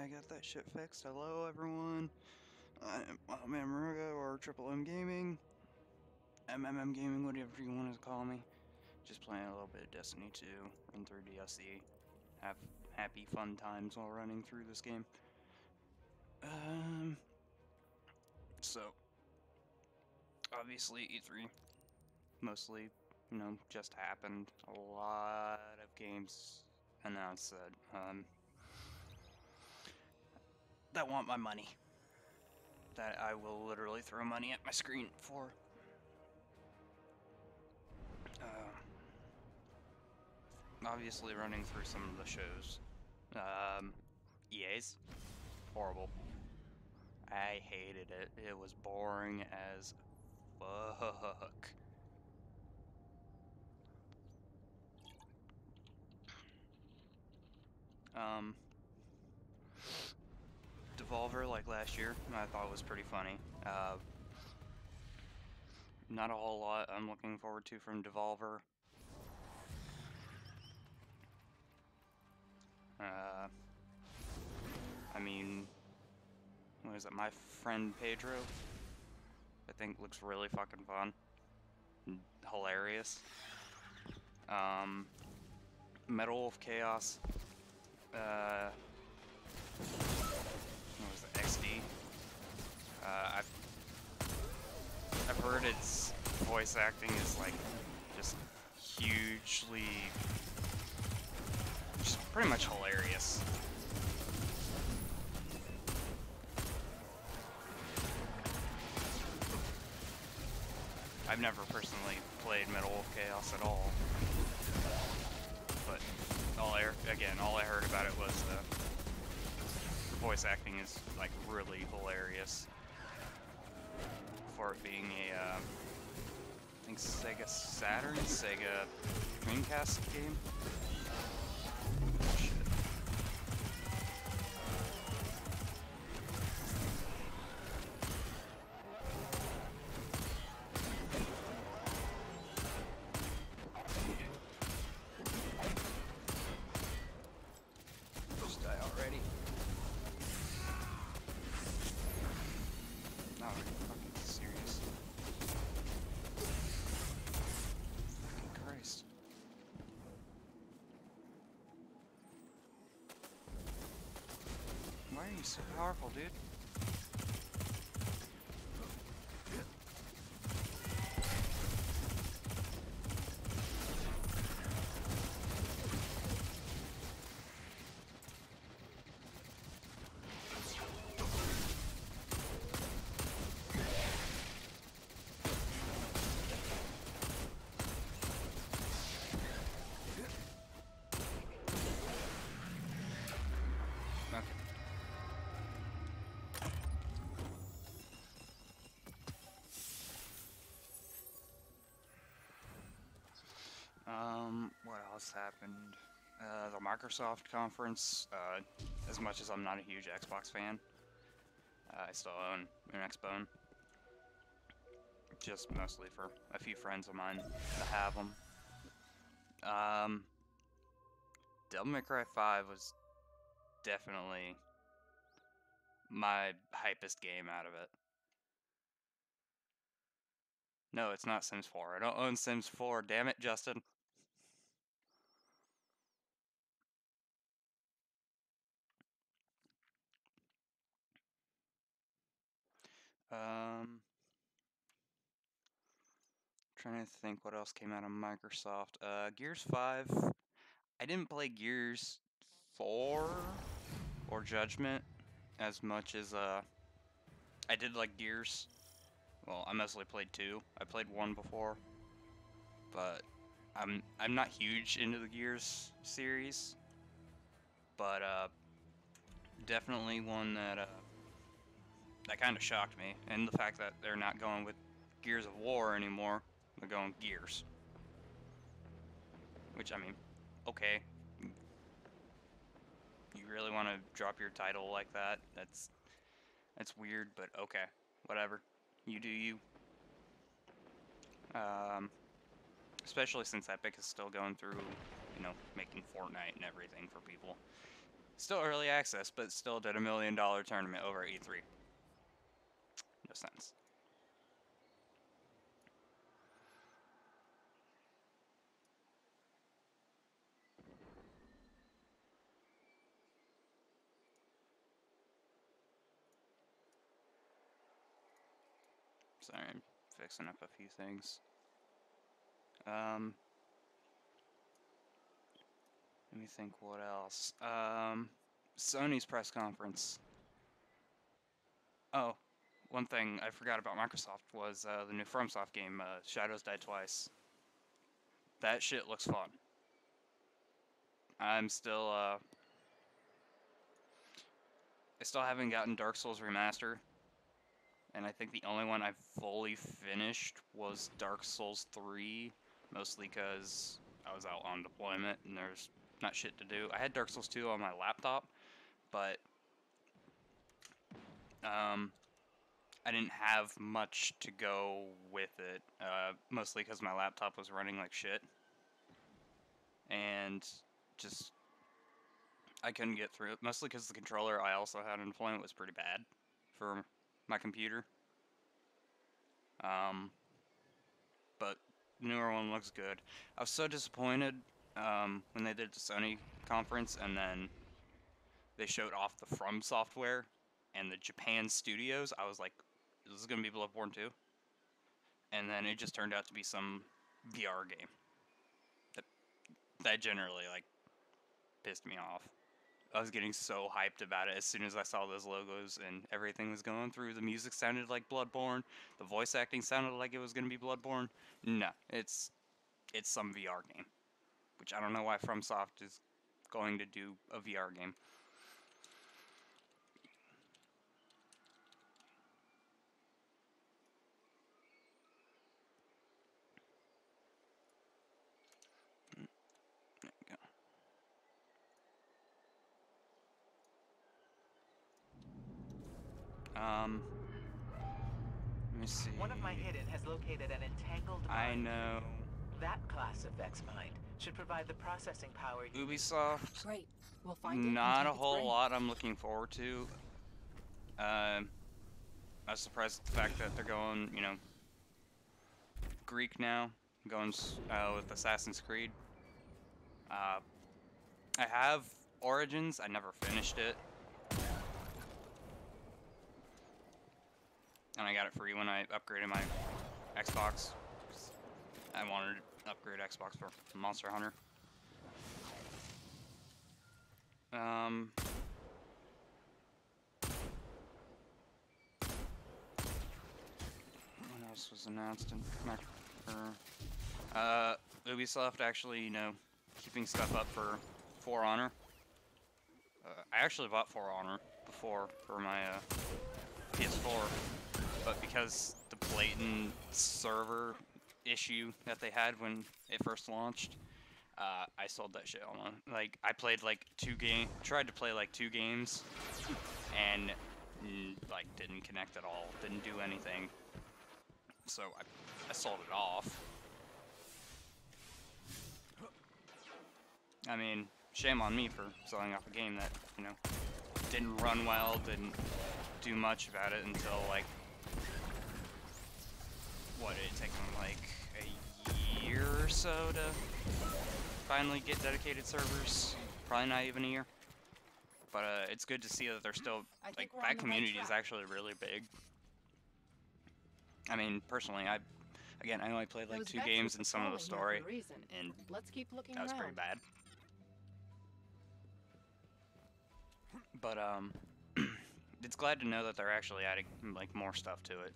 I got that shit fixed. Hello, everyone. I'm Amaruga or Triple M Gaming. MMM Gaming, whatever you want to call me. Just playing a little bit of Destiny 2, run through DSC. Have happy, fun times while running through this game. So, obviously E3 mostly, just happened. A lot of games announced that want my money. That I will literally throw money at my screen for. Obviously running through some of the shows. EA's horrible. I hated it. It was boring as fuck. Devolver, like last year, I thought was pretty funny. Not a whole lot I'm looking forward to from Devolver. I mean, what is it? My Friend Pedro, I think looks really fucking fun. Hilarious. Medal of Chaos. What was it? XD. I've heard its voice acting is like just hugely, just pretty much hilarious. I've never personally played Medal of Chaos at all, but all I heard about it was the voice acting is like really hilarious for it being a I think Sega Saturn, Sega Dreamcast game. Shit. Just die already. No, are you fucking serious? Fucking Christ. Why are you so powerful, dude? Okay. What else happened? The Microsoft conference, as much as I'm not a huge Xbox fan, I still own an Xbone. Just mostly for a few friends of mine that have them. Devil May Cry 5 was definitely my hypest game out of it. No, it's not Sims 4. I don't own Sims 4. Damn it, Justin. Trying to think what else came out of Microsoft. Gears 5. I didn't play Gears 4 or Judgment as much as I did like Gears. Well, I mostly played 2. I played 1 before, but I'm not huge into the Gears series. But definitely one that kind of shocked me, and the fact that they're not going with Gears of War anymore. They're going Gears, which I mean, okay. You really want to drop your title like that? That's weird, but okay, whatever. You do you. Um, Especially since Epic is still going through, making Fortnite and everything for people. Still early access, but still did $1 million tournament over at E3. No sense. Sorry, I'm fixing up a few things. Let me think what else. Sony's press conference. Oh, one thing I forgot about Microsoft was the new FromSoft game, Shadows Die Twice. That shit looks fun. I'm still, I still haven't gotten Dark Souls Remaster. And I think the only one I've fully finished was Dark Souls 3, mostly because I was out on deployment and there's not shit to do. I had Dark Souls 2 on my laptop, but I didn't have much to go with it, mostly because my laptop was running like shit. And just, I couldn't get through it, mostly because the controller I also had on deployment was pretty bad for my computer. But the newer one looks good. I was so disappointed when they did the Sony conference and then they showed off the From Software and the Japan studios. I was like, this is going to be Bloodborne 2? And then it just turned out to be some VR game. That generally, like, pissed me off. I was getting so hyped about it as soon as I saw those logos and everything was going through. The music sounded like Bloodborne. The voice acting sounded like it was going to be Bloodborne. No, it's some VR game. Which I don't know why FromSoft is going to do a VR game. There you go. Let me see. One of my hidden has located an entangled I mind. know. That class of Vex mind should provide the processing power you Ubisoft. Great. We'll find it. Not a whole lot I'm looking forward to. I was surprised at the fact that they're going, you know, Greek now, going with Assassin's Creed. I have Origins. I never finished it. And I got it free when I upgraded my Xbox. I wanted to upgrade Xbox for Monster Hunter. What else was announced in Ubisoft actually, you know, keeping stuff up for For Honor. I actually bought For Honor before for my PS4, but because the blatant server issue that they had when it first launched, I sold that shit online. Like, I played like tried to play like 2 games, and like didn't connect at all, didn't do anything. So I sold it off. I mean, shame on me for selling off a game that, you know, didn't run well, didn't do much about it until like, what, it took them like a year or so to finally get dedicated servers. Probably not even a year. But it's good to see that they're still, like, that community is actually really big. I mean, personally, I only played like 2 games and some of the story, and let's keep looking that was pretty bad. But it's glad to know that they're actually adding like more stuff to it.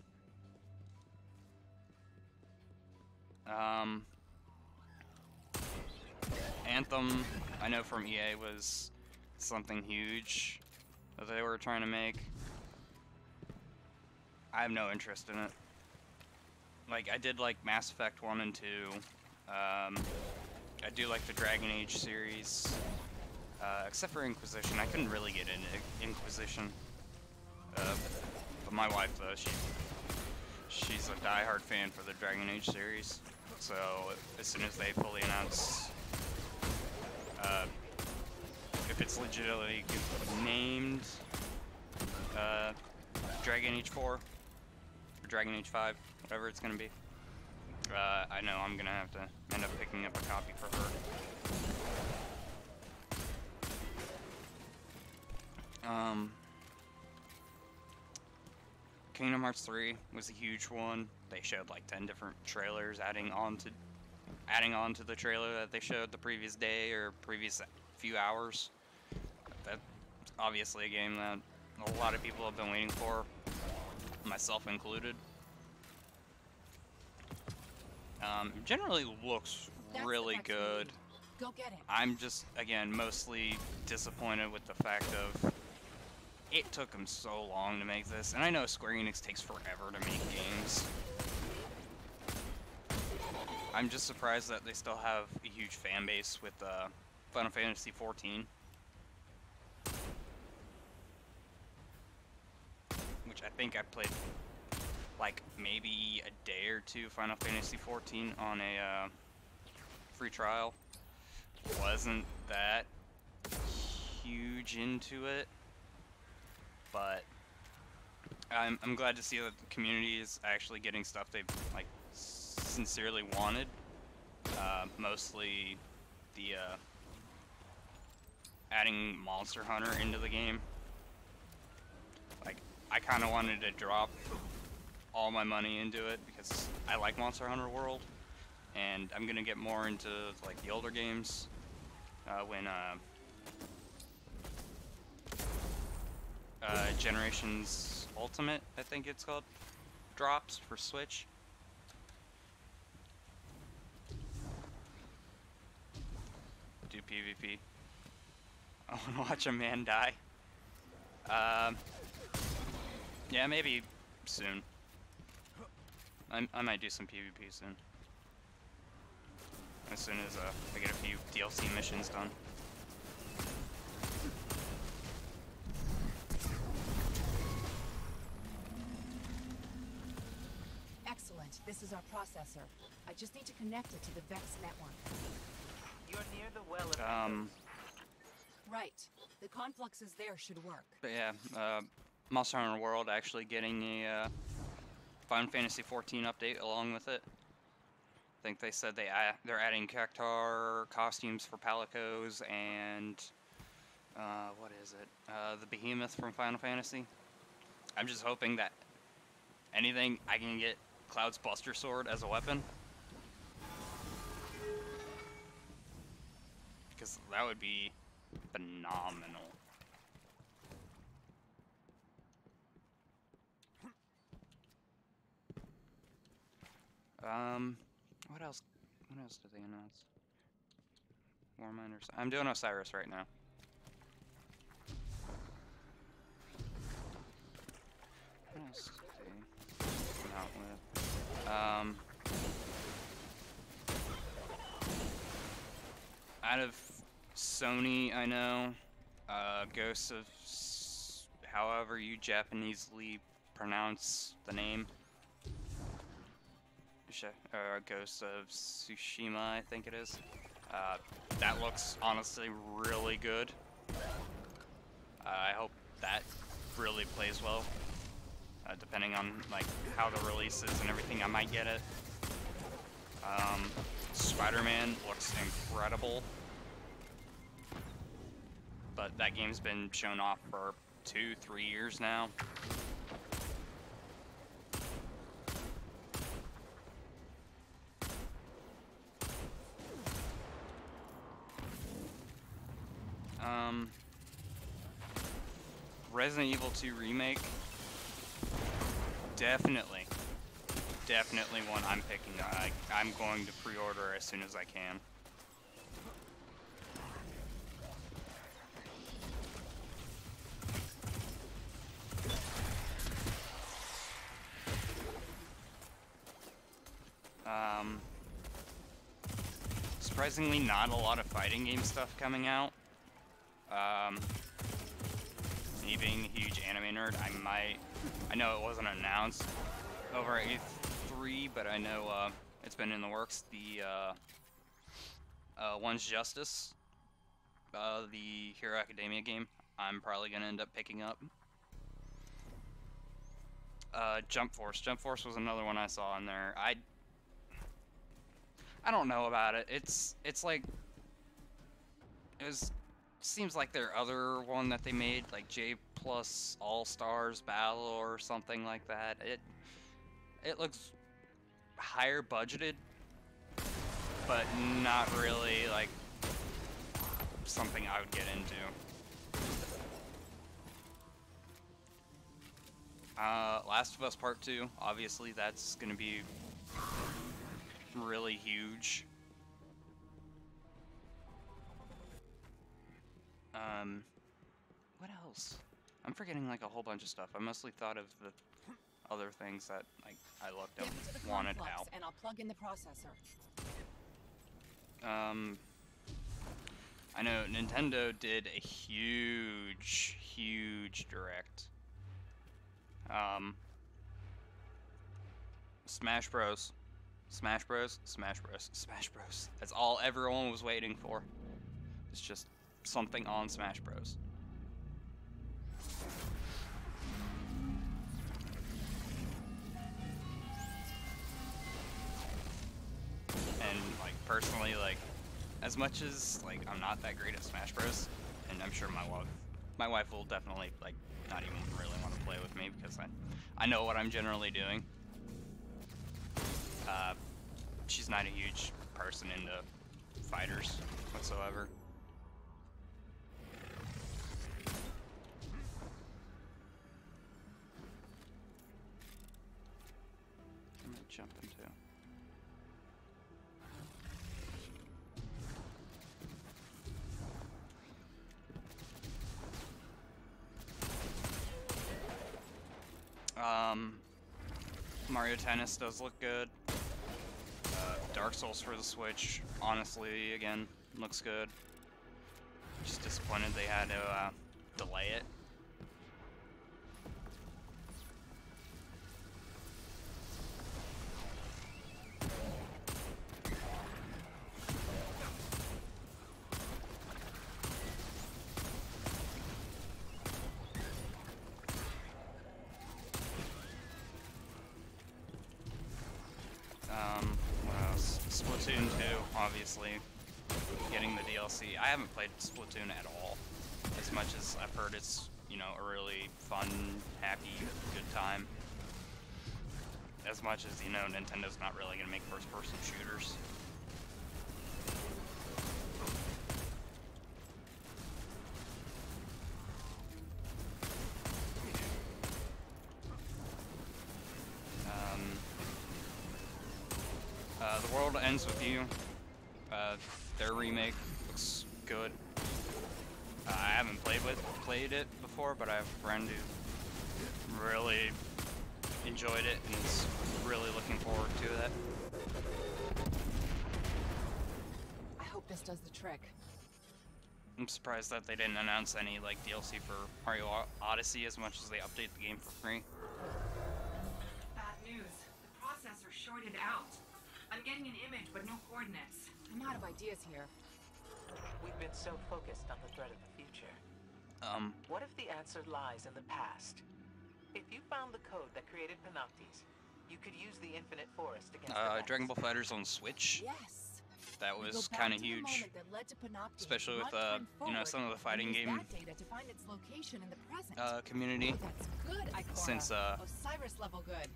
Anthem, I know from EA, was something huge that they were trying to make. I have no interest in it. Like, I did like Mass Effect 1 and 2. I do like the Dragon Age series. Except for Inquisition. I couldn't really get into Inquisition. But my wife, though, she's a diehard fan for the Dragon Age series. So, as soon as they fully announce, if if it's legitimately named Dragon Age 4 or Dragon Age 5, whatever it's gonna be. I know I'm gonna have to end up picking up a copy for her. Kingdom Hearts 3 was a huge one. They showed like 10 different trailers, adding on to the trailer that they showed the previous day or previous few hours. That's obviously a game that a lot of people have been waiting for, myself included. Generally looks really good. Go get him. I'm just, again, mostly disappointed with the fact of it took them so long to make this, and I know Square Enix takes forever to make games. I'm just surprised that they still have a huge fan base with Final Fantasy XIV. Which I think I played like maybe a day or two Final Fantasy XIV on a free trial. Wasn't that huge into it, but I'm glad to see that the community is actually getting stuff they've like sincerely wanted. Mostly the adding Monster Hunter into the game. Like, I kind of wanted to drop all my money into it because I like Monster Hunter World, and I'm gonna get more into like the older games when Generations Ultimate, I think it's called, drops for Switch. Do PvP. I wanna watch a man die. Yeah, maybe soon. I might do some PvP soon. As soon as I get a few DLC missions done. Excellent. This is our processor. I just need to connect it to the Vex network. You're near the well of Right. The confluxes there should work. But yeah, Monster Hunter World actually getting a Final Fantasy XIV update along with it. I think they said they're adding Cactuar costumes for Palicos and what is it? The Behemoth from Final Fantasy. I'm just hoping that anything I can get Cloud's Buster Sword as a weapon, because that would be phenomenal. What else? What else did they announce? Warminders. I'm doing Osiris right now. What else did they come out with? Out of Sony, I know, Ghosts of, however you Japanesely pronounce the name. Ghost of Tsushima, I think it is. That looks honestly really good. I hope that really plays well. Depending on like how the release is and everything, I might get it. Spider-Man looks incredible, but that game's been shown off for 2-3 years now. Resident Evil 2 Remake, definitely one I'm picking. I'm going to pre-order as soon as I can. Surprisingly, not a lot of fighting game stuff coming out. Me being a huge anime nerd, I know it wasn't announced over at E3, but I know it's been in the works. The One's Justice the Hero Academia game. I'm probably gonna end up picking up. Jump Force. Jump Force was another one I saw in there. I don't know about it. It's like seems like their other one that they made, like J Plus All Stars Battle or something like that. It looks higher budgeted, but not really like something I would get into. Last of Us Part 2, obviously that's gonna be really huge. What else? I'm forgetting like a whole bunch of stuff. I mostly thought of the other things that like I looked up, Get me to the wanted complex, out. and I'll plug in the processor. I know Nintendo did a huge direct. Smash Bros. Smash Bros. Smash Bros. Smash Bros. That's all everyone was waiting for. It's just something on Smash Bros. And like personally, like as much as like I'm not that great at Smash Bros. And I'm sure my wife will definitely like not even really want to play with me because I know what I'm generally doing. She's not a huge person into fighters whatsoever. I'm gonna jump into. Mario Tennis does look good. Dark Souls for the Switch, honestly, again, looks good. Just disappointed they had to delay it. What else? Splatoon 2, obviously, getting the DLC. I haven't played Splatoon at all, as much as I've heard it's, you know, a really fun, happy, good time. As much as, you know, Nintendo's not really gonna make first-person shooters. The World Ends With You. Their remake looks good. I haven't played it before, but I have a friend who really enjoyed it and is really looking forward to that. I hope this does the trick. I'm surprised that they didn't announce any like DLC for Mario Odyssey as much as they update the game for free. Bad news. The processor shorted out. I'm getting an image, but no coordinates. I'm out of ideas here. We've been so focused on the threat of the future. What if the answer lies in the past? If you found the code that created Panoptes, you could use the Infinite Forest against the Dragon Ball FighterZ on Switch. Yes. That We was go back kind of to the huge, moment that led to Panoptes, especially with run time you know, forward, some of the and fighting use game that data to find its location in the present. community. That's good, Ikora. Since Osiris level good.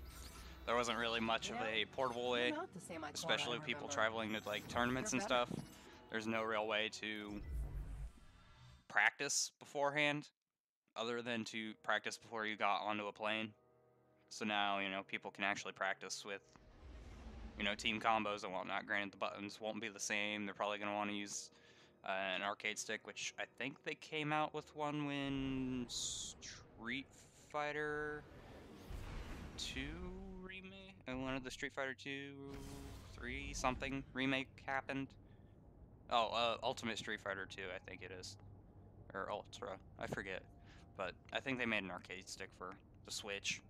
there wasn't really much of a portable way, You're not the same Ikora especially I with people remember. traveling to like tournaments You're and better. stuff. There's no real way to practice beforehand, other than to practice before you got onto a plane. So now, you know, people can actually practice with, you know, team combos and whatnot. Granted, the buttons won't be the same. They're probably going to want to use an arcade stick, which I think they came out with one when Street Fighter 2 remake, one of the Street Fighter 2, 3 something remake happened. Oh, Ultimate Street Fighter 2, I think it is. Or Ultra, I forget. But I think they made an arcade stick for the Switch.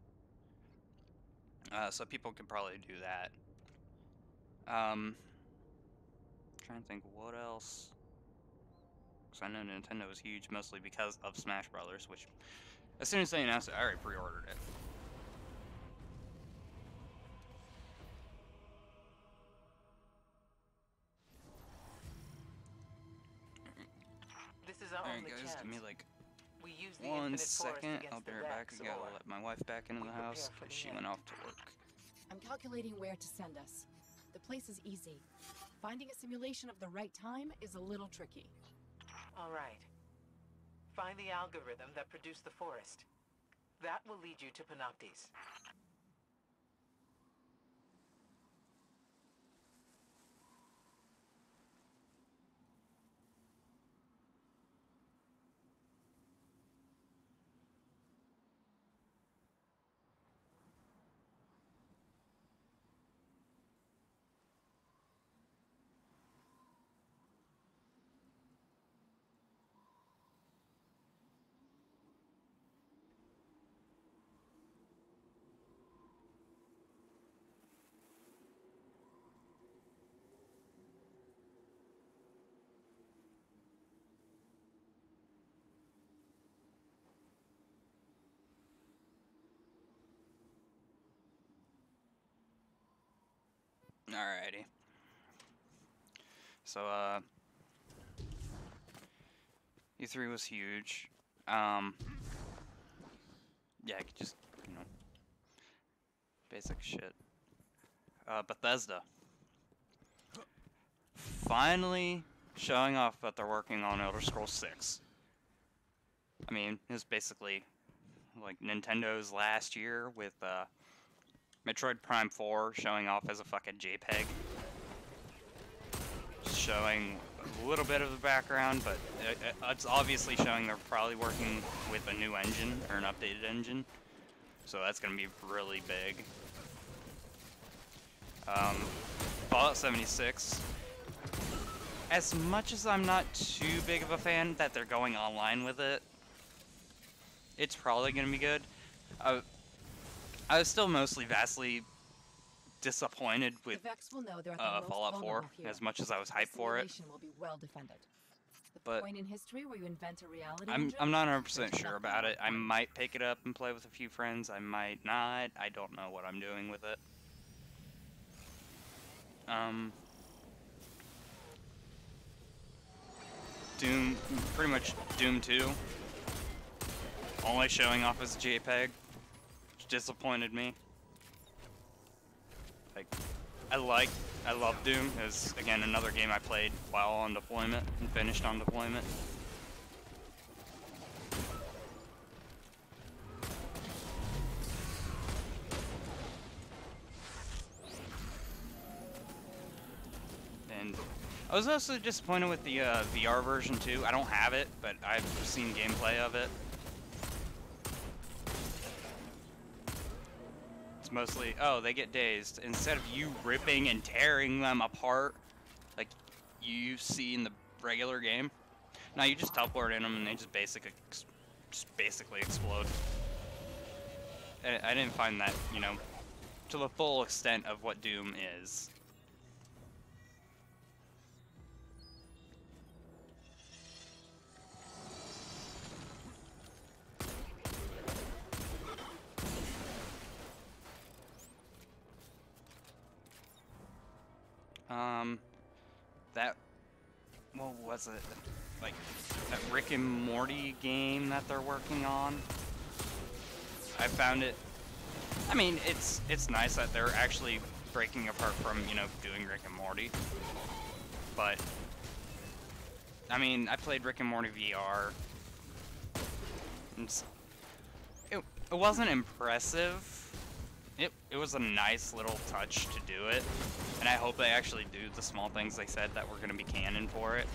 So people could probably do that. Trying to think what else. Because I know Nintendo was huge, mostly because of Smash Brothers, which, as soon as they announced it, I already pre-ordered it. This is our Alright only guys, chance. give me like We use the 1 infinite forest second. against I'll be the right back. Vex, I gotta or let my wife back into we the prepare house for because the she end. went off to work. I'm calculating where to send us. The place is easy. Finding a simulation of the right time is a little tricky. All right. Find the algorithm that produced the forest. That will lead you to Panoptes. Alrighty. So, E3 was huge. Yeah, just, you know, basic shit. Bethesda. Finally showing off that they're working on Elder Scrolls 6. I mean, it was basically like Nintendo's last year with, Metroid Prime 4 showing off as a fucking JPEG. Just showing a little bit of the background, but it's obviously showing they're probably working with a new engine, or an updated engine. So that's going to be really big. Fallout 76. As much as I'm not too big of a fan that they're going online with it, it's probably going to be good. I was still mostly vastly disappointed with The Vex will know they're at the most Fallout 4, vulnerable here. as much as I was The hyped for it. simulation will be well defended. The But point in history where you invent a reality I'm engine, not 100% there's sure nothing about it. I like might pick it up and play with a few friends. I might not. I don't know what I'm doing with it. Doom, pretty much Doom 2. Only showing off as a JPEG, which disappointed me. Like, I love Doom. It was, again, another game I played while on deployment and finished on deployment. And I was also disappointed with the VR version too. I don't have it, but I've seen gameplay of it. It's mostly, oh, they get dazed. Instead of you ripping and tearing them apart, like you see in the regular game, now you just teleport in them and they just basically explode. And I didn't find that, you know, to the full extent of what Doom is. That, what was it? Like, that Rick and Morty game that they're working on? I found it, I mean, it's nice that they're actually breaking apart from, you know, doing Rick and Morty. But, I mean, I played Rick and Morty VR. It wasn't impressive. It was a nice little touch to do it, and I hope they actually do the small things they said that were going to be canon for it,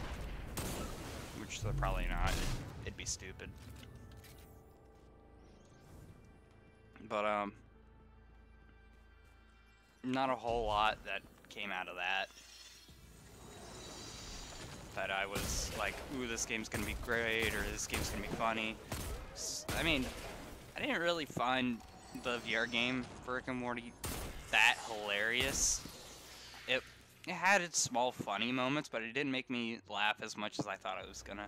which they're probably not. It'd be stupid. But, not a whole lot that came out of that I was like, ooh, this game's going to be great, or this game's going to be funny. I mean, I didn't really find the VR game for Rick and Morty that hilarious. It had its small funny moments, but it didn't make me laugh as much as I thought it was gonna.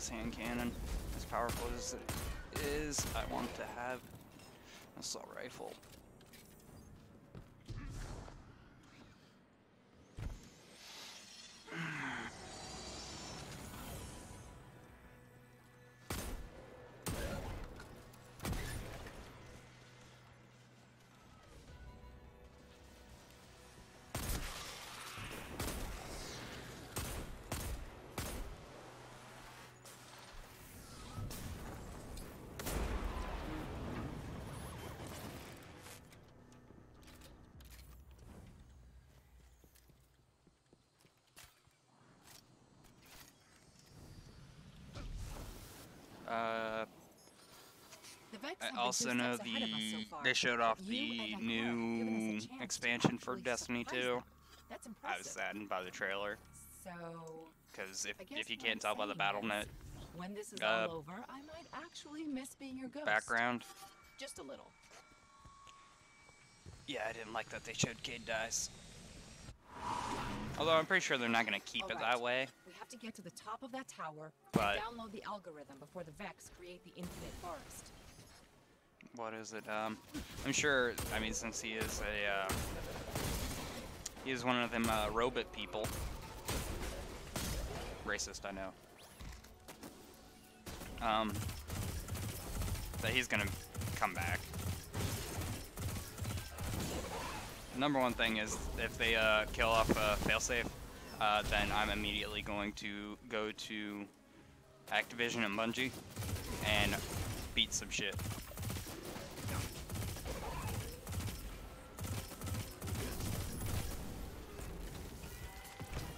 this hand cannon. As powerful as it is, I want to have an assault rifle. I also know they showed off the new expansion for Destiny 2. That's I was impressive. saddened by the trailer, So, because I guess if you what can't tell I'm by the saying BattleNet is, when this is all over, I might actually miss being your ghost. background, Just a little. yeah, I didn't like that they showed Cade dies. Although I'm pretty sure they're not going to keep it that way. We have to get to the top of that tower But and download the algorithm before the Vex create the infinite forest. what is it? I'm sure. I mean, since he is a he is one of them robot people. Racist, I know. That he's gonna come back. Number one thing is if they kill off Failsafe, then I'm immediately going to go to Activision and Bungie and beat some shit.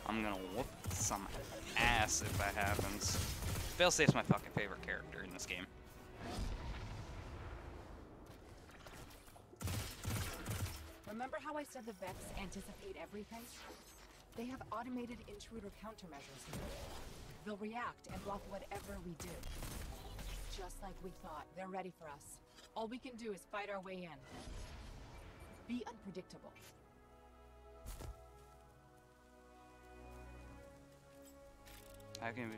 I'm gonna whoop some ass if that happens. Failsafe's my fucking favorite character in this game. Remember how I said the Vex anticipate everything? They have automated intruder countermeasures now. They'll react and block whatever we do. Just like we thought, they're ready for us. All we can do is fight our way in. Be unpredictable. How can we...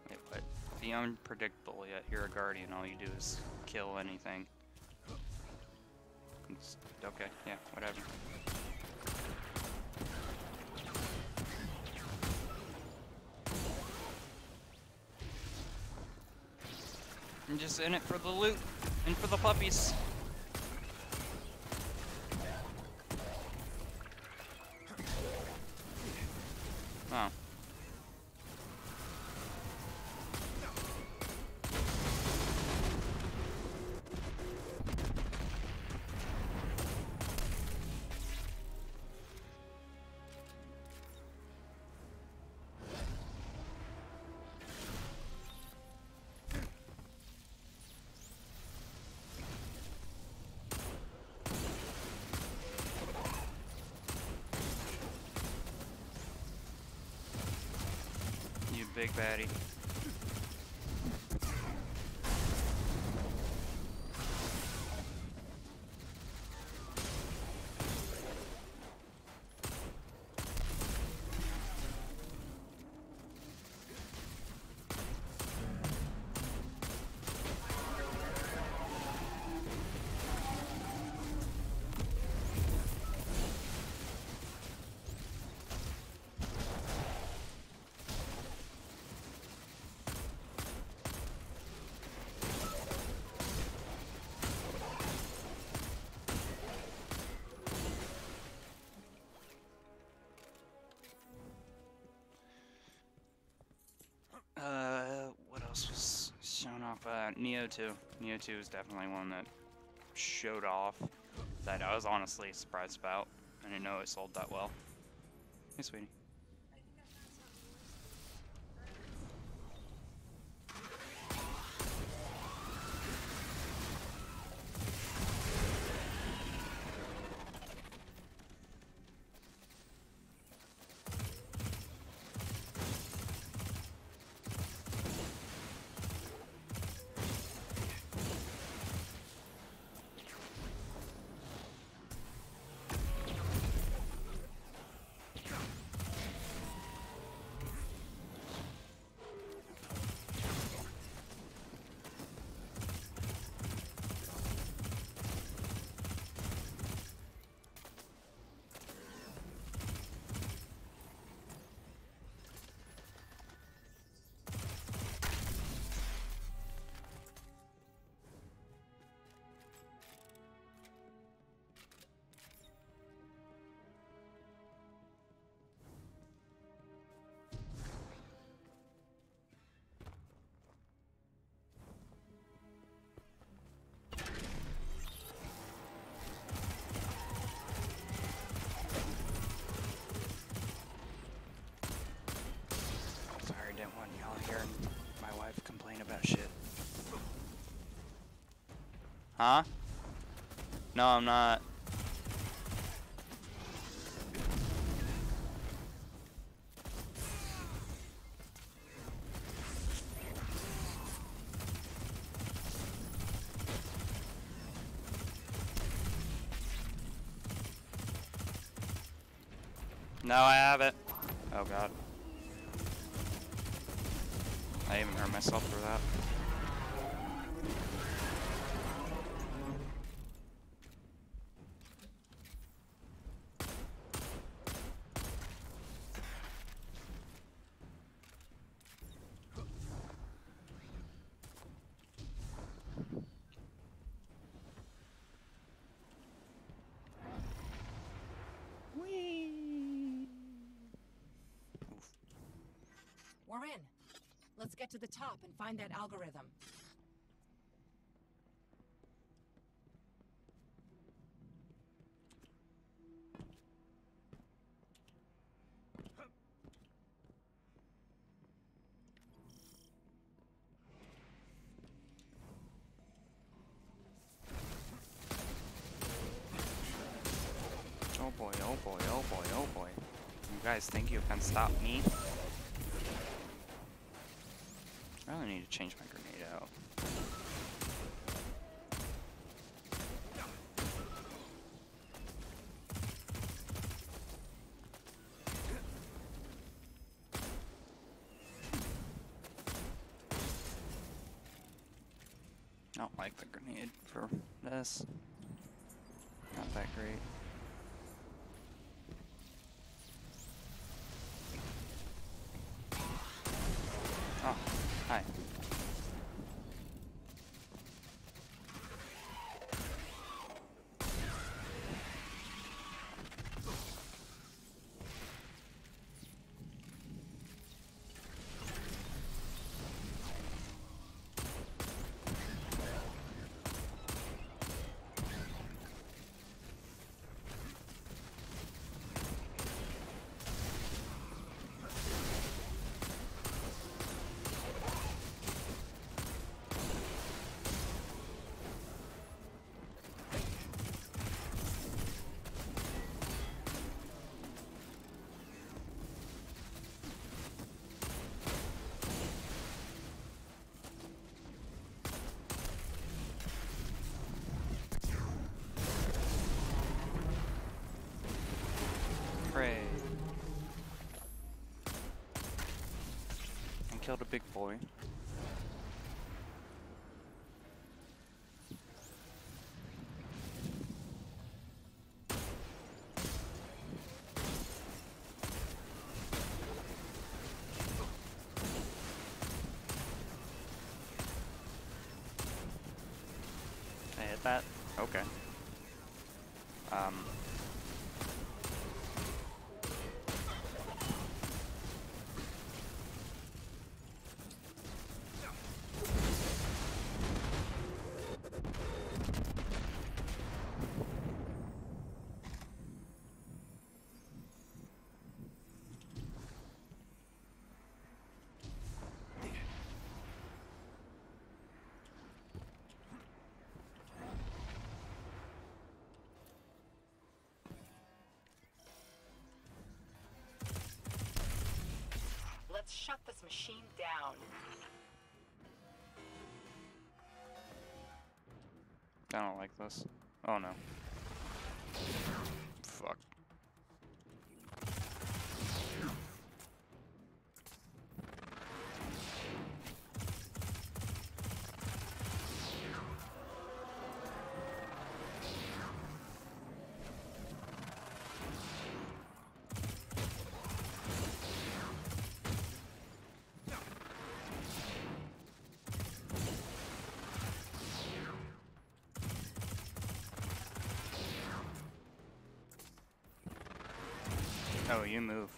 Wait, what? Be unpredictable, yet you're a guardian. All you do is kill anything. Okay, yeah, whatever. I'm just in it for the loot and for the puppies. Oh. You big baddie. What else was shown off? Neo 2. Neo 2 is definitely one that showed off that I was honestly surprised about. I didn't know it sold that well. Hey, sweetie. out here and my wife complain about shit. Huh? No, I'm not. No, I haven't. Oh god. I even hurt myself for that. We're in. Let's get to the top and find that algorithm. Oh boy, oh boy, oh boy, oh boy. You guys think you can stop me? I really need to change my grenade out. I don't like the grenade for this. Not that great. Oh, hi. Pray. And killed a big boy. I hit that? Okay. Let's shut this machine down. I don't like this. Oh no. Fuck. Oh, you move.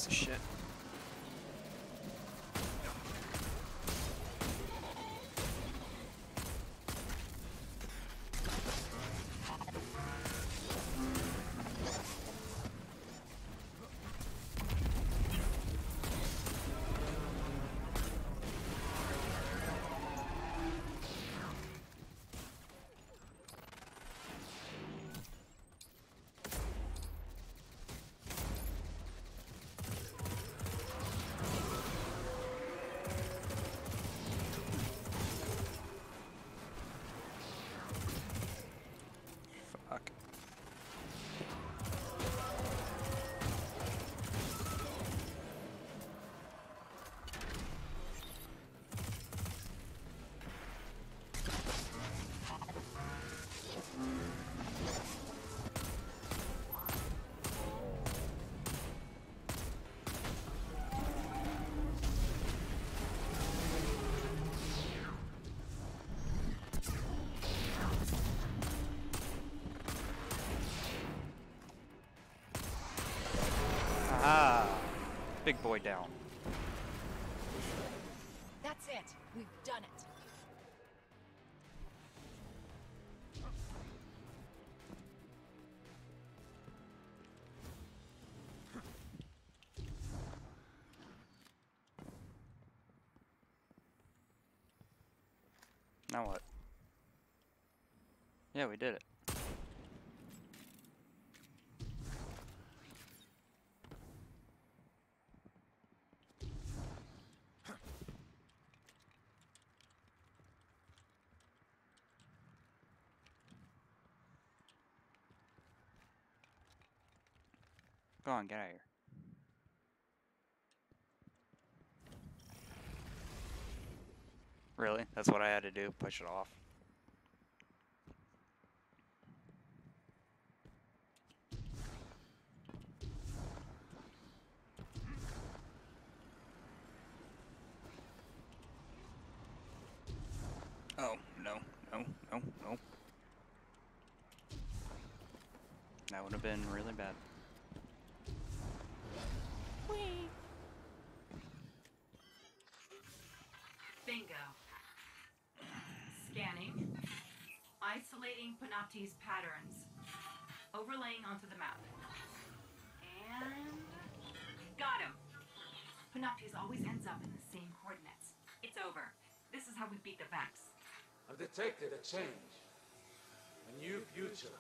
piece of shit. Fuck. Ah, big boy down. That's it. We've done it. Now what? Yeah, we did it. Go on, get out of here. Really? That's what I had to do? Push it off? Oh, no, no, no, no. That would have been really bad. Bingo. Scanning. Isolating Panoptes patterns. Overlaying onto the map. And... got him! Panoptes always ends up in the same coordinates. It's over. This is how we beat the Vex. I've detected a change. A new future.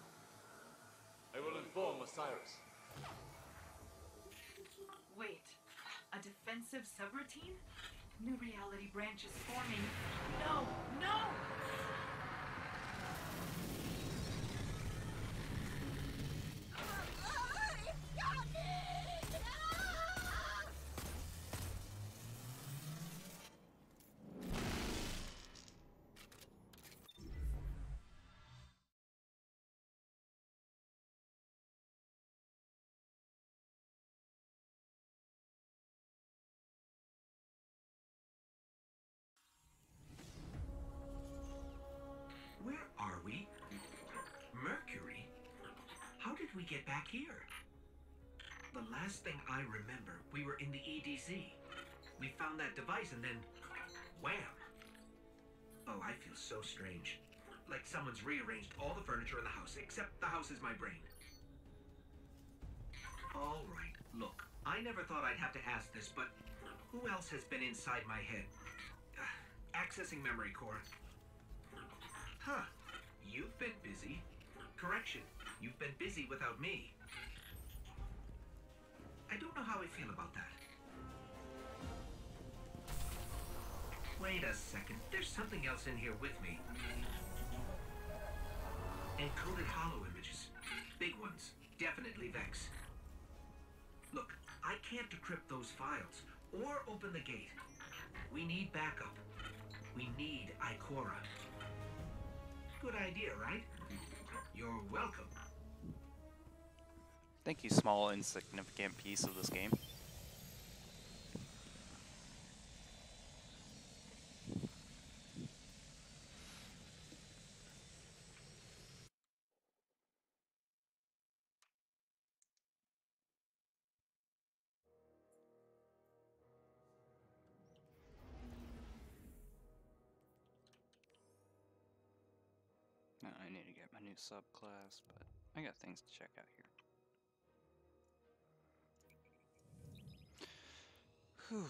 I will inform Osiris. Wait. A defensive subroutine? New reality branch is forming. No! No! Where are we? Mercury? How did we get back here? The last thing I remember, we were in the EDZ. We found that device and then... wham! Oh, I feel so strange. Like someone's rearranged all the furniture in the house, except the house is my brain. All right, look, I never thought I'd have to ask this, but who else has been inside my head? Accessing memory core. Huh. You've been busy. Correction. You've been busy without me. I don't know how I feel about that. Wait a second. There's something else in here with me. Encoded holo images. Big ones. Definitely Vex. Look, I can't decrypt those files or open the gate. We need backup. We need Ikora. Good idea, right? You're welcome. Thank you, small, insignificant piece of this game. I need to get my new subclass, but I got things to check out here. Whew.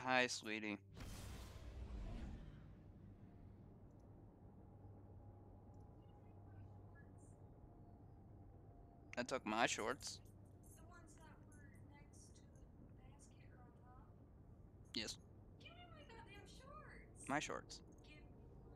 Hi, sweetie. I took my shorts. The ones that were next to the basket girl, huh? Yes, Give me my goddamn shorts! my shorts. Give me my shorts.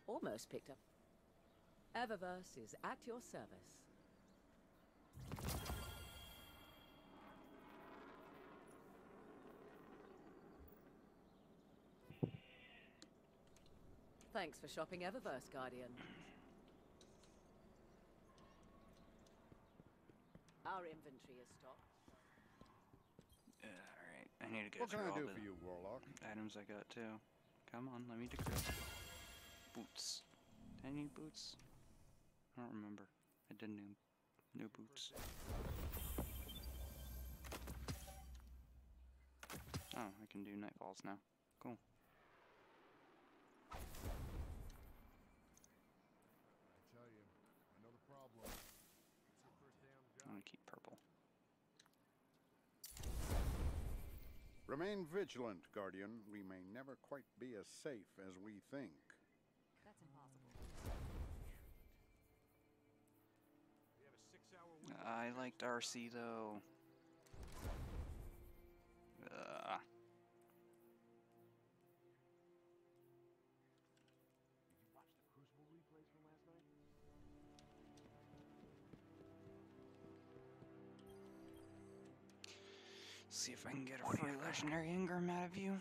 Almost picked up. Eververse is at your service. Thanks for shopping Eververse, Guardian. Our inventory is stocked. Alright, I need to go What can through I all do the for you, Warlock? items I got too. Come on, let me decrypt. Boots. Did I need boots? I don't remember. I did new boots. Oh, I can do nightfalls now. Cool. I tell you, I know the problem. It's your first day on the I'm gonna keep purple. Remain vigilant, Guardian. We may never quite be as safe as we think. That's impossible. I liked RC though. See if I can get a free legendary Ingram out of you.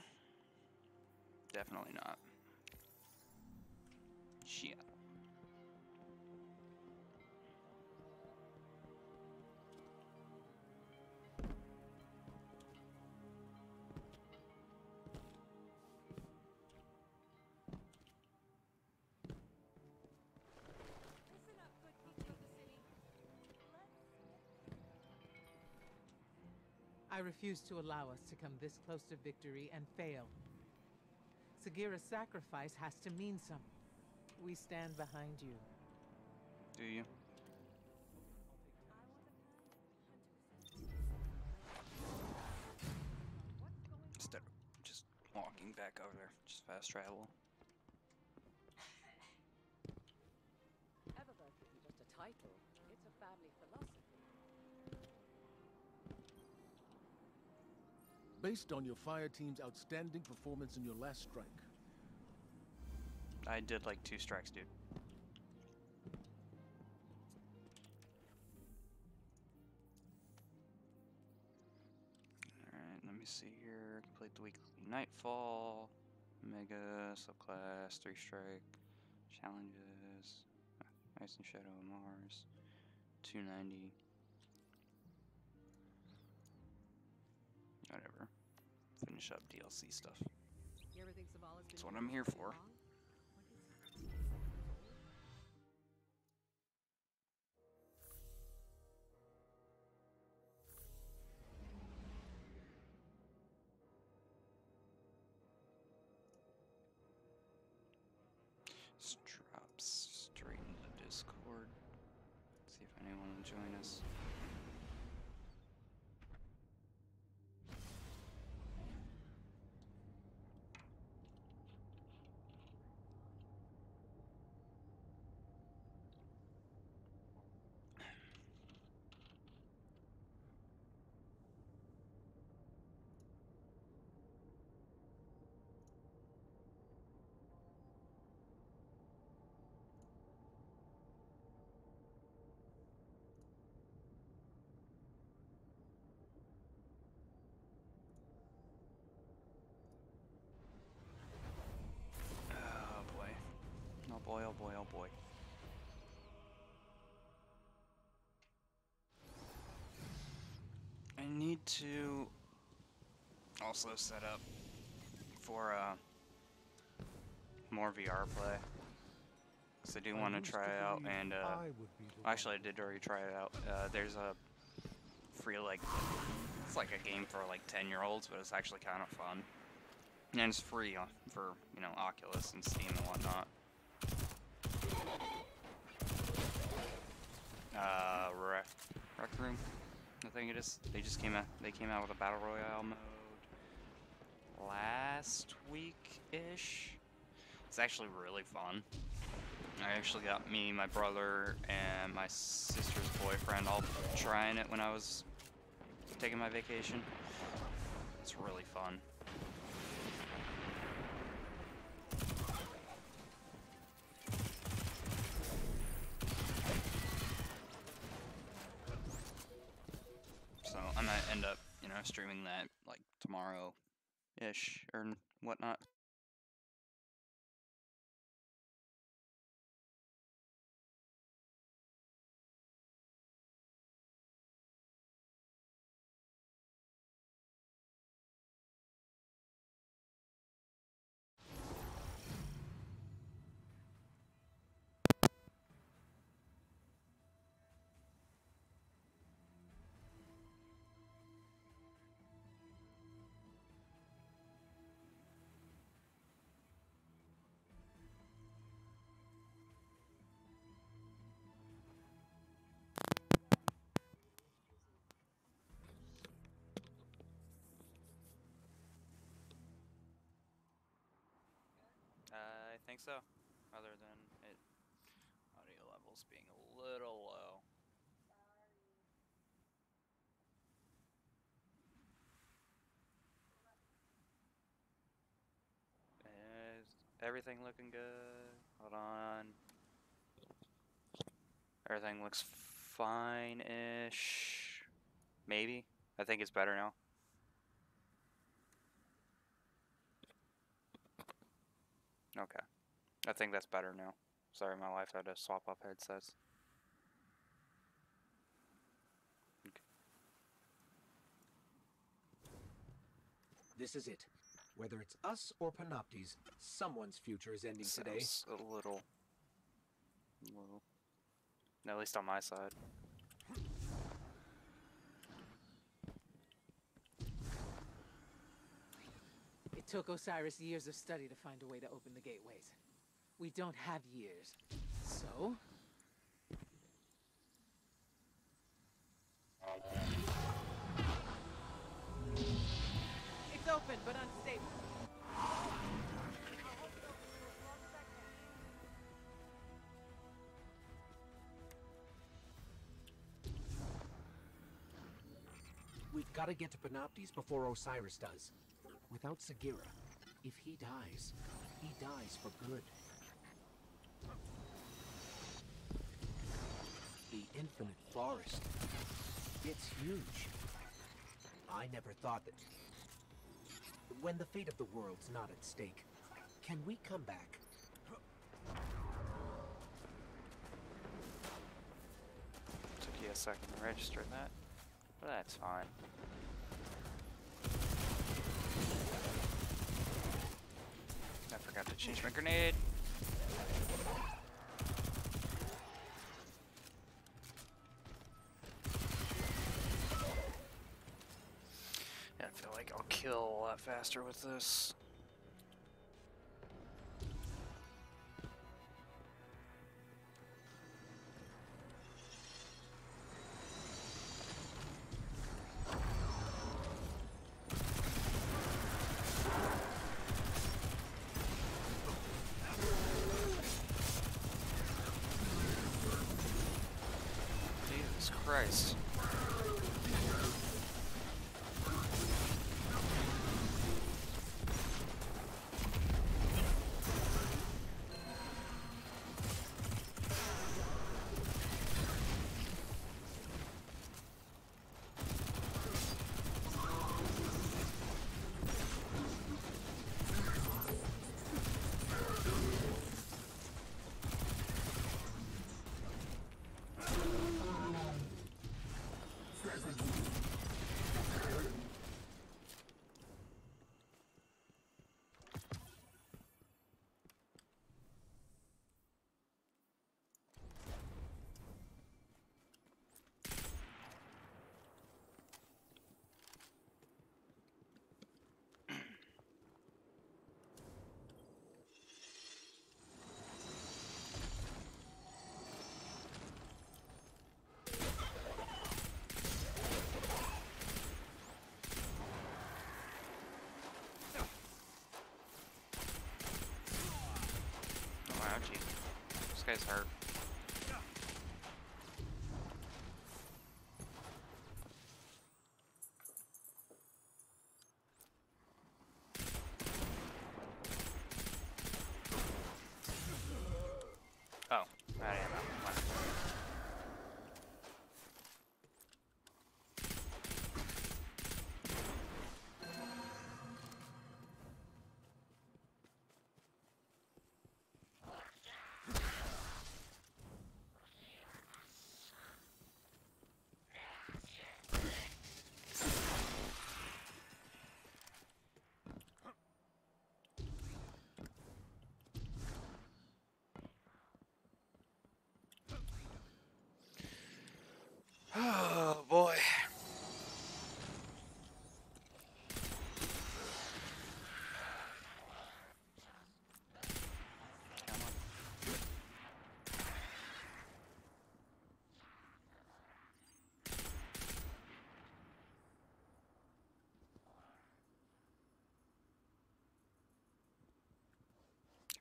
Definitely not. Shit. I refuse to allow us to come this close to victory and fail. Sagira's sacrifice has to mean something. We stand behind you. Do you? Instead of just walking back over there, just fast travel. Eververse isn't just a title, it's a family philosophy. Based on your fire team's outstanding performance in your last strike. I did like 2 strikes, dude. Alright, let me see here. Complete the weekly Nightfall. Mega, subclass, 3 strike. Challenges. Ice and Shadow of Mars. 290. Whatever. Finish up DLC stuff. That's what I'm here for. Let's drop straight into Discord. See if anyone will join us. Boy, oh boy, oh boy. I need to also set up for more VR play. Because I do want to try it out, and actually I did already try it out. There's a free, like, it's like a game for like 10-year-olds, but it's actually kind of fun. And it's free for, you know, Oculus and Steam and whatnot. Rec Room, I think it is. They just came out with a Battle Royale mode last week-ish. It's actually really fun. I actually got me, my brother, and my sister's boyfriend all trying it when I was taking my vacation. It's really fun. So I might end up, you know, streaming that like tomorrow-ish or whatnot. think so. Other than it, audio levels being a little low. Is everything looking good? Hold on. Everything looks fine-ish. Maybe. I think it's better now. Okay. I think that's better now. Sorry, my wife had to swap up headsets. Okay. This is it. Whether it's us or Panoptes, someone's future is ending today. Sounds a little... At least on my side. It took Osiris years of study to find a way to open the gateways. We don't have years. So... It's open, but unstable. We've got to get to Panoptes before Osiris does. Without Sagira, if he dies for good. The Infinite Forest. It's huge. I never thought that... When the fate of the world's not at stake, can we come back? Took you a second to register that, but that's fine. I forgot to change my grenade. I feel like I'll kill a lot faster with this. Jesus Christ. Ouchie. This guy's hurt. Oh, I didn't know.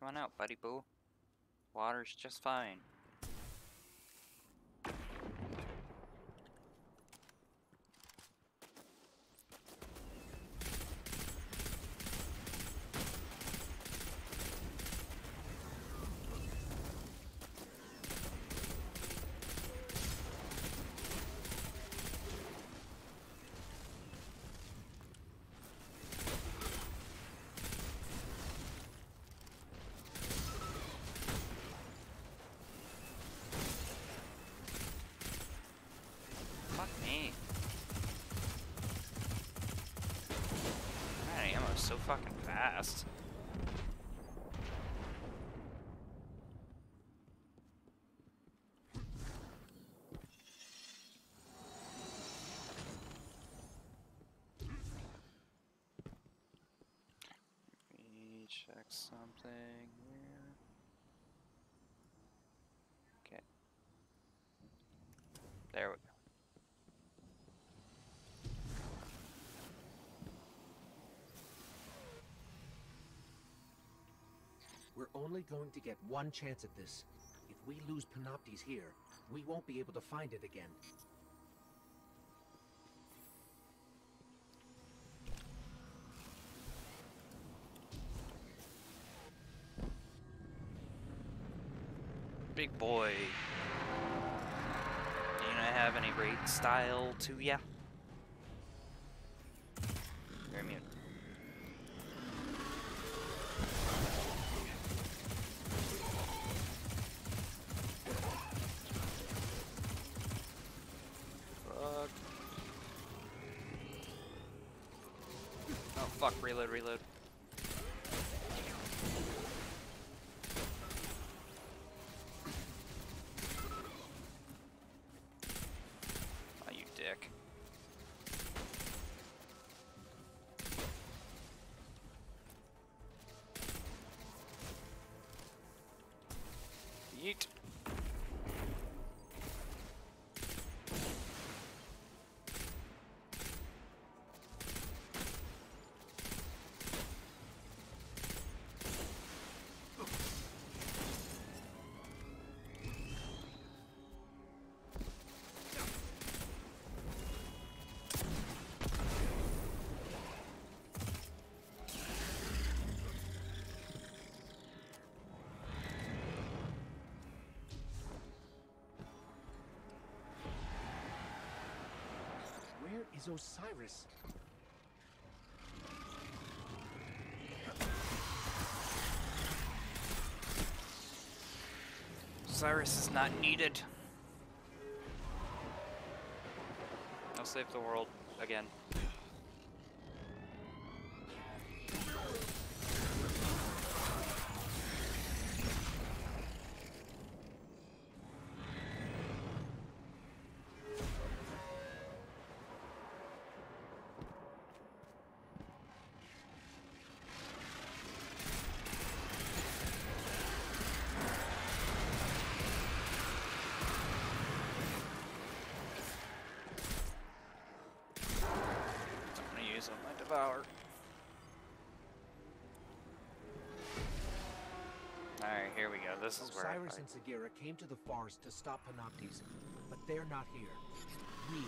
Come on out, buddy boo. Water's just fine. Fuck me. That ammo's so fucking fast. Let me check something here. Okay. There we go. We're only going to get one chance at this. If we lose Panoptes here, we won't be able to find it again. Big boy. Do you not have any raid style to ya? You're immune. Fuck. Oh fuck, reload, reload. Oh, you dick. Yeet. Where is Osiris? Cyrus is not needed. I'll save the world again. On my devour. Alright, here we go. This is where I Osiris fight. and Sagira came to the forest to stop Panoptes, but they're not here. We are.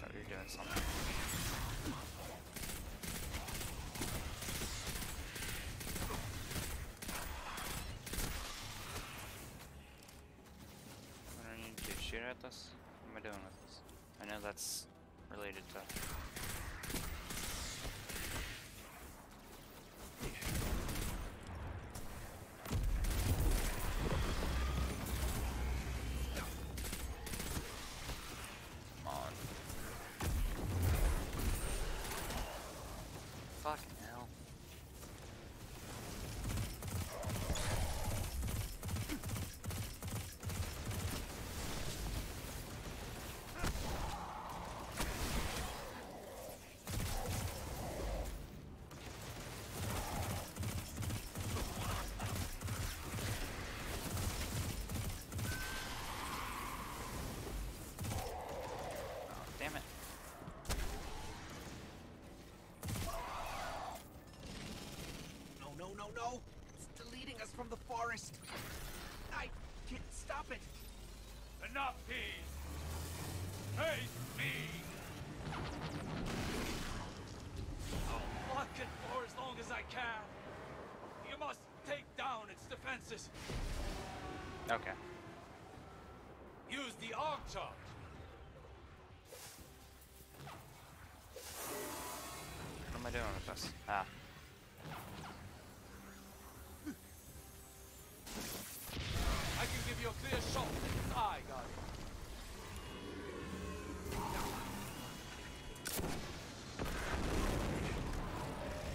Oh, you're doing something. What do I need to do? Shoot at this? What am I doing with this? I know that's related to... Come on. Fucking hell. Panoptes! Face me! I'll block it for as long as I can. You must take down its defenses. Okay. Use the arc charge. What am I doing with this? Ah. I can give you a clear shot at his eye, Guardian.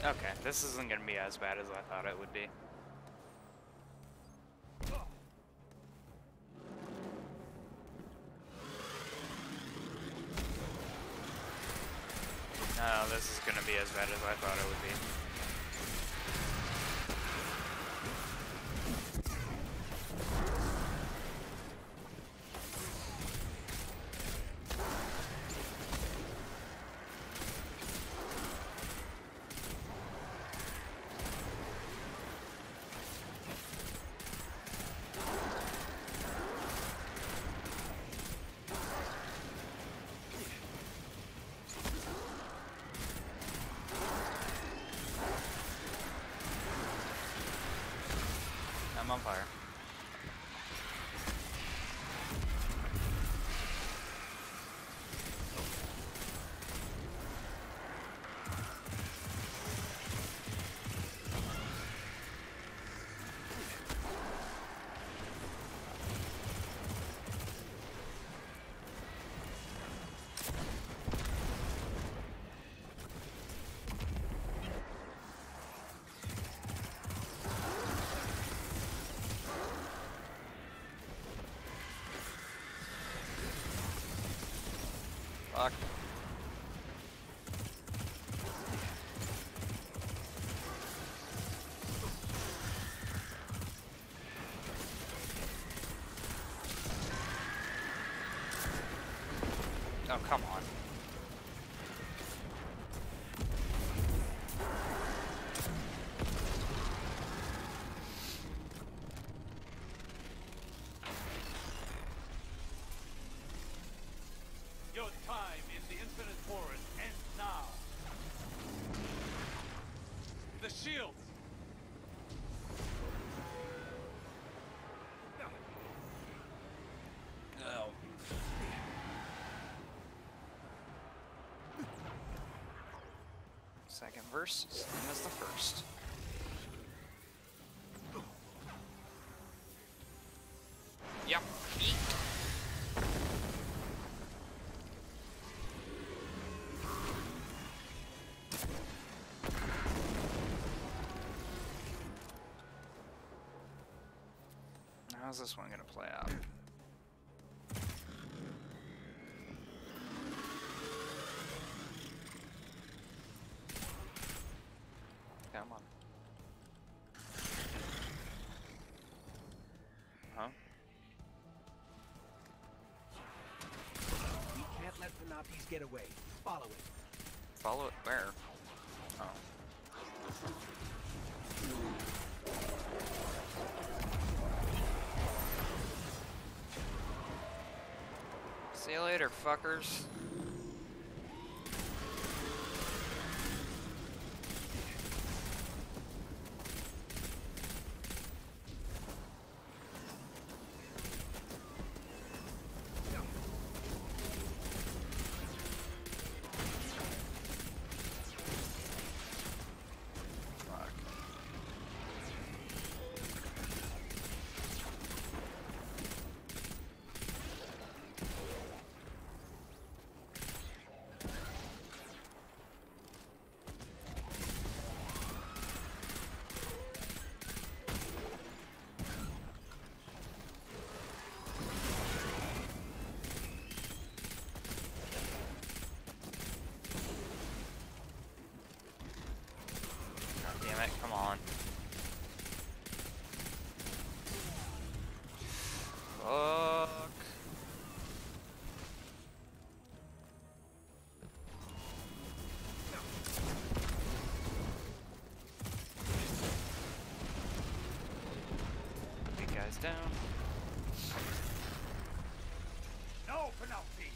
Okay, this isn't gonna be as bad as I thought it would be. No, this is gonna be as bad as I thought it would be. I'm on fire. Fuck. Oh, come on. Your time in the Infinite Forest ends now. The shields! No. Second verse, same as the first. Yep. Eat. How's this one gonna play out? Come on. Huh? We can't let Panoptes get away. Follow it. Follow it where? Oh. See you later, fuckers. Fuck. God damn it, come on. Fuck. Big guys down. No, Penelope!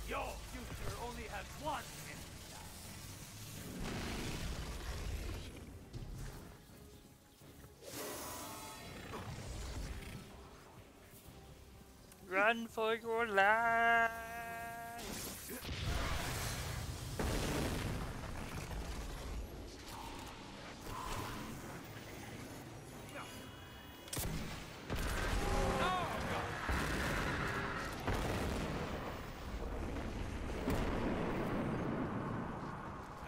Your future only has one ending now. Run for your life!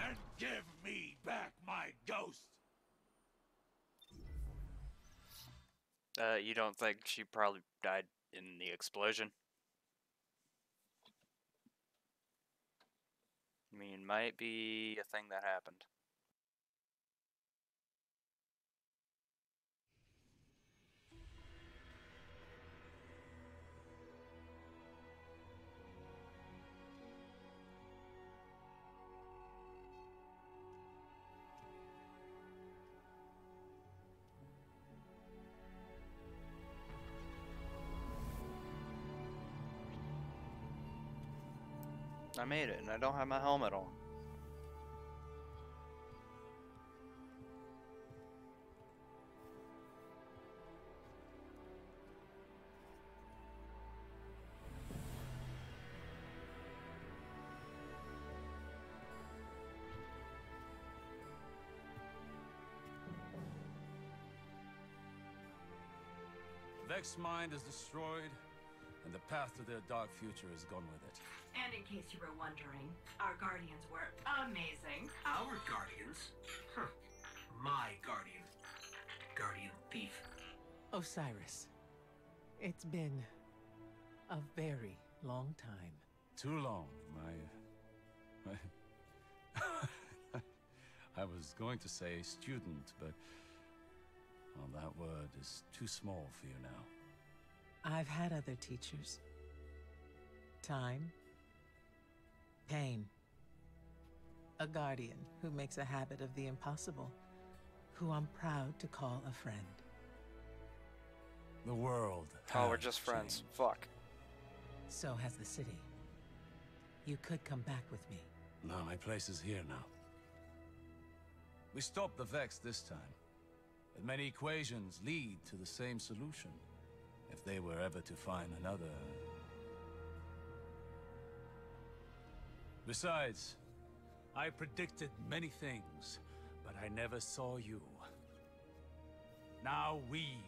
And give me back my ghost! You don't think she probably died in the explosion? I mean, might be a thing that happened. I made it, and I don't have my helmet on. Vex's mind is destroyed, and the path to their dark future is gone with it. And in case you were wondering, our guardians were amazing. Our guardians? Huh. My guardian. Guardian thief. Osiris, it's been a very long time. Too long, I was going to say student, but... well, that word is too small for you now. I've had other teachers. Time. Pain. A guardian who makes a habit of the impossible, who I'm proud to call a friend. The world. Oh, we're has just friends. changed. Fuck. So has the city. You could come back with me. No, my place is here now. We stopped the Vex this time. But many equations lead to the same solution. If they were ever to find another... Besides, I predicted many things, but I never saw you. Now we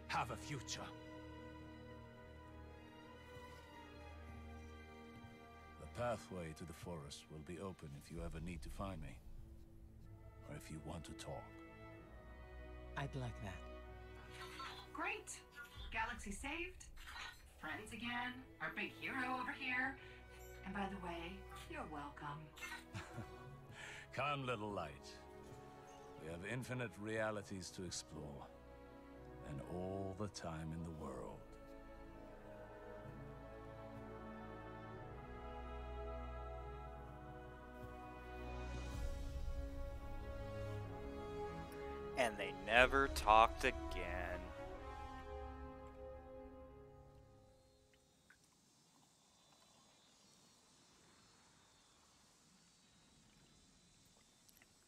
have a future. The pathway to the forest will be open if you ever need to find me. Or if you want to talk. I'd like that. Great. Galaxy saved. Friends again. Our big hero over here. And by the way, you're welcome. Come, little light. We have infinite realities to explore. And all the time in the world. And they never talked again.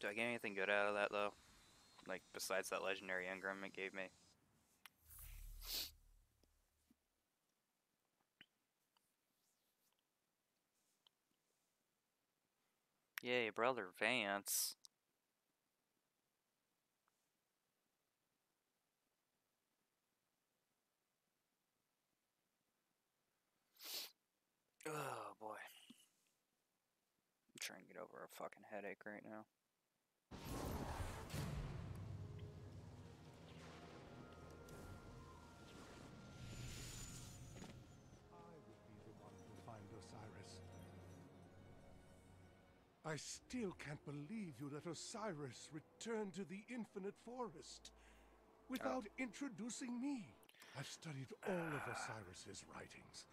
Do I get anything good out of that, though? Like, besides that legendary engram it gave me? Yay, Brother Vance. Oh, boy. I'm trying to get over a fucking headache right now. I would be the one to find Osiris. I still can't believe you let Osiris return to the Infinite Forest without introducing me. I've studied all of Osiris's writings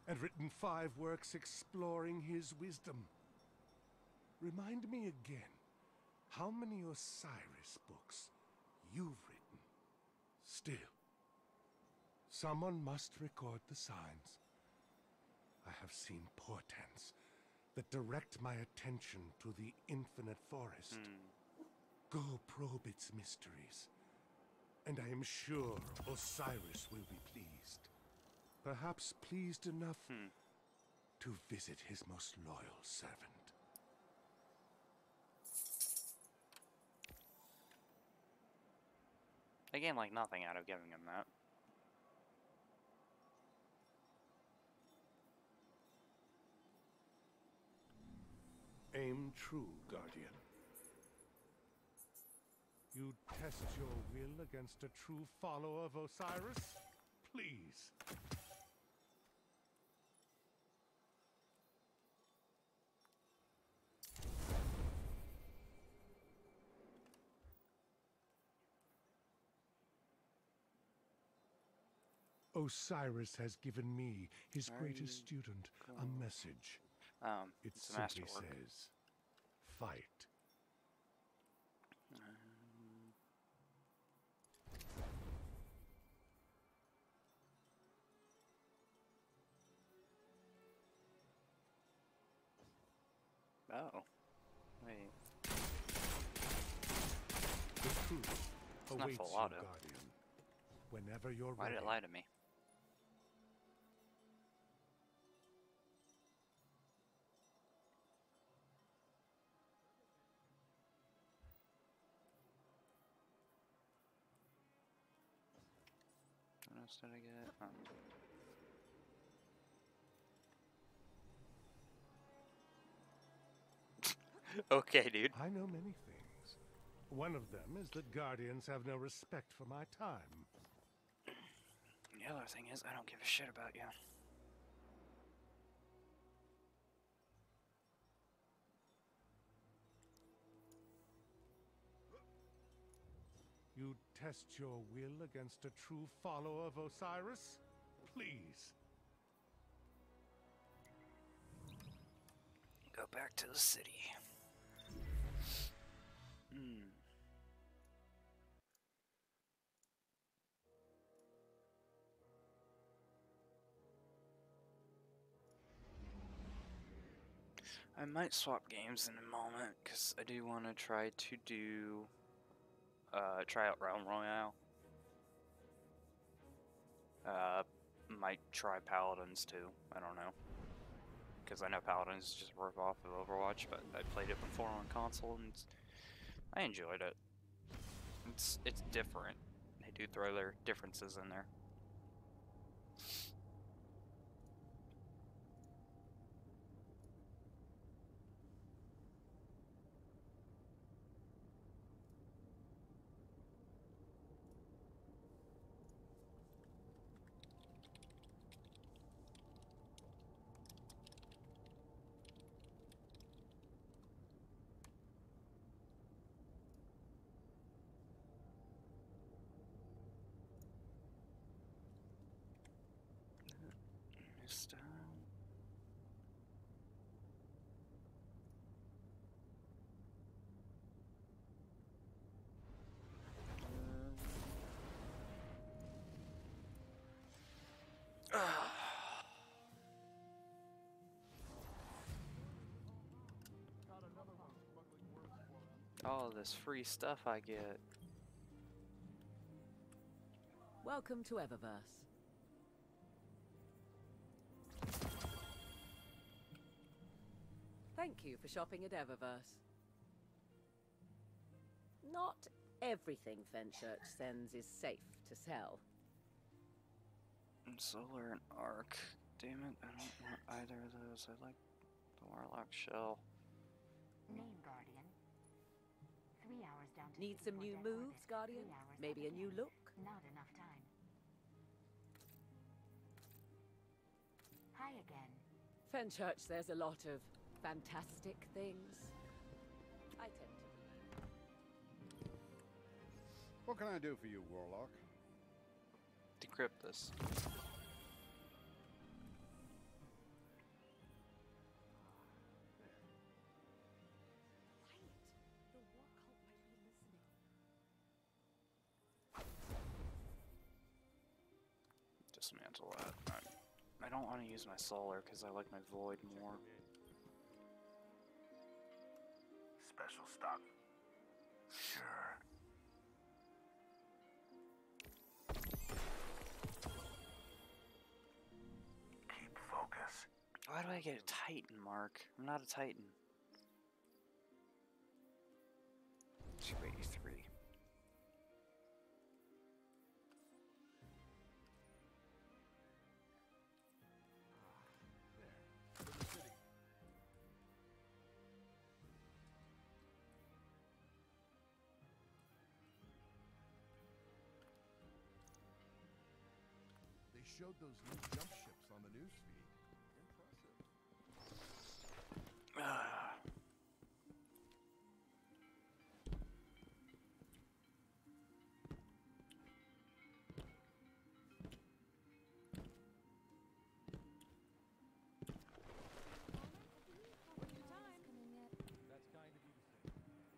and written 5 works exploring his wisdom. Remind me again, how many Osiris books you've written? Still, someone must record the signs. I have seen portents that direct my attention to the infinite forest. Go probe its mysteries, and I am sure Osiris will be pleased. Perhaps pleased enough to visit his most loyal servant. They gain like nothing out of giving him that. Aim true, Guardian. You test your will against a true follower of Osiris? Please. Osiris has given me, his greatest student, a message. It simply says, fight. Oh. Wait. The truth It's not awaits full you, auto. Guardian. Whenever you're Why ready. did it lie to me? What else did I get? Okay, dude. I know many things. One of them is that Guardians have no respect for my time. The other thing is, I don't give a shit about you. You test your will against a true follower of Osiris? Please. Go back to the city. I might swap games in a moment, because I do want to try to do, try out Realm Royale. Might try Paladins too, I don't know. Because I know Paladins is just a rip-off of Overwatch, but I played it before on console, and I enjoyed it. It's different. They do throw their differences in there. Missed out. All of this free stuff I get. Welcome to Eververse. Thank you for shopping at Eververse. Not everything Fenchurch sends is safe to sell. Solar and Arc. Damn it, I don't want either of those. I like the Warlock Shell. Name Guardian. 3 hours down to Need some new moves, Guardian? Maybe a new look? Not enough time. Hi again. Fenchurch, there's a lot of fantastic things. I tend to. What can I do for you, Warlock? Decrypt this. Dismantle that. I don't want to use my solar because I like my void more. Special stock. Sure. Keep focus. Why do I get a Titan mark? I'm not a Titan. 283. They showed those new jump ships on the news feed. Impressive.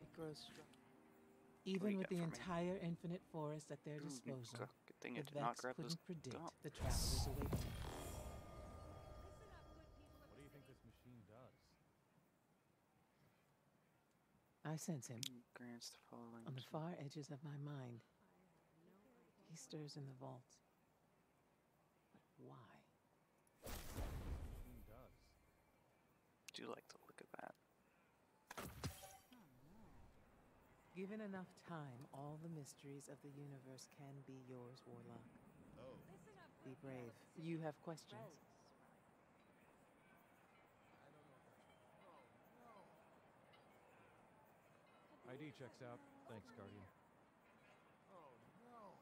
It grows strong. Even with the entire infinite forest at their disposal, good thing the it did not Vex grab this couldn't predict gum. the travelers awaiting. What do you think this machine does? I sense him Grants the following. on the far edges of my mind. He stirs in the vault. But why? Machine does. Do like the look of that. Given enough time, all the mysteries of the universe can be yours, Warlock. Oh. Be brave. You have questions. ID checks out. Thanks, Guardian. Oh, no.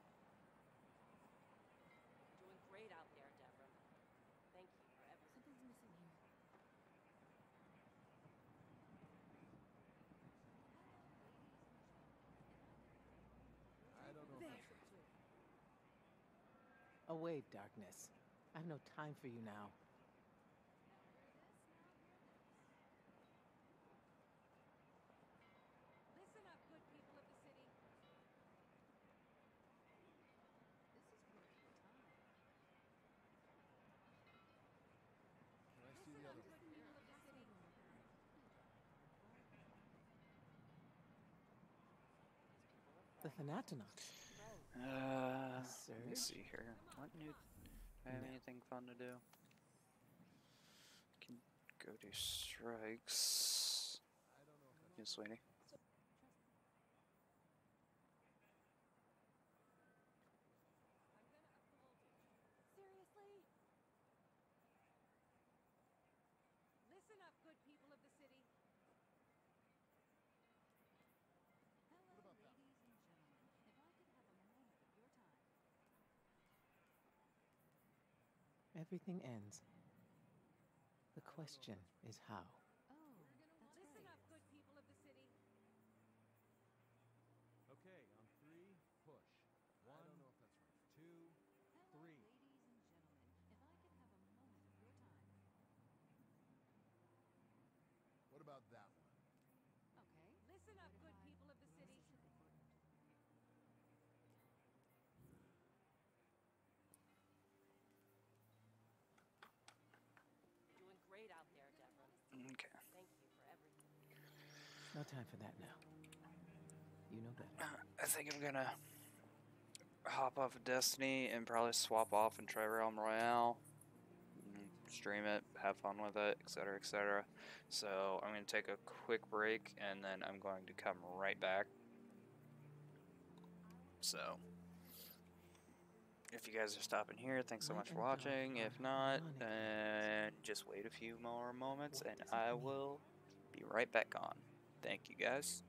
Doing great out there, Deborah. Thank you for everything. Something's missing here. I don't know if that's right. Away, darkness. I have no time for you now. Listen up, good people of the city. Can I see the other? Good people of the city. The Thanatonok. Let me see here. What new? I have anything fun to do? Can go do strikes. Yes, sweetie. Seriously? Listen up, good people of the city. What about that? Everything ends. The question is how. Listen up, good people of the city. Okay, on 3, push. 1, I don't know if that's right. 2, 3. What about that one? Okay. Listen up, good people of the city. Doing great out there, Deborah. Okay. Thank you for everything. No time for that now. You know better. I think I'm gonna hop off of Destiny and probably swap off and try Realm Royale. Stream it, have fun with it, etc., etc. So I'm going to take a quick break and then I'm going to come right back. So if you guys are stopping here, thanks so much for watching. If not, then just wait a few more moments and I will be right back on. Thank you guys.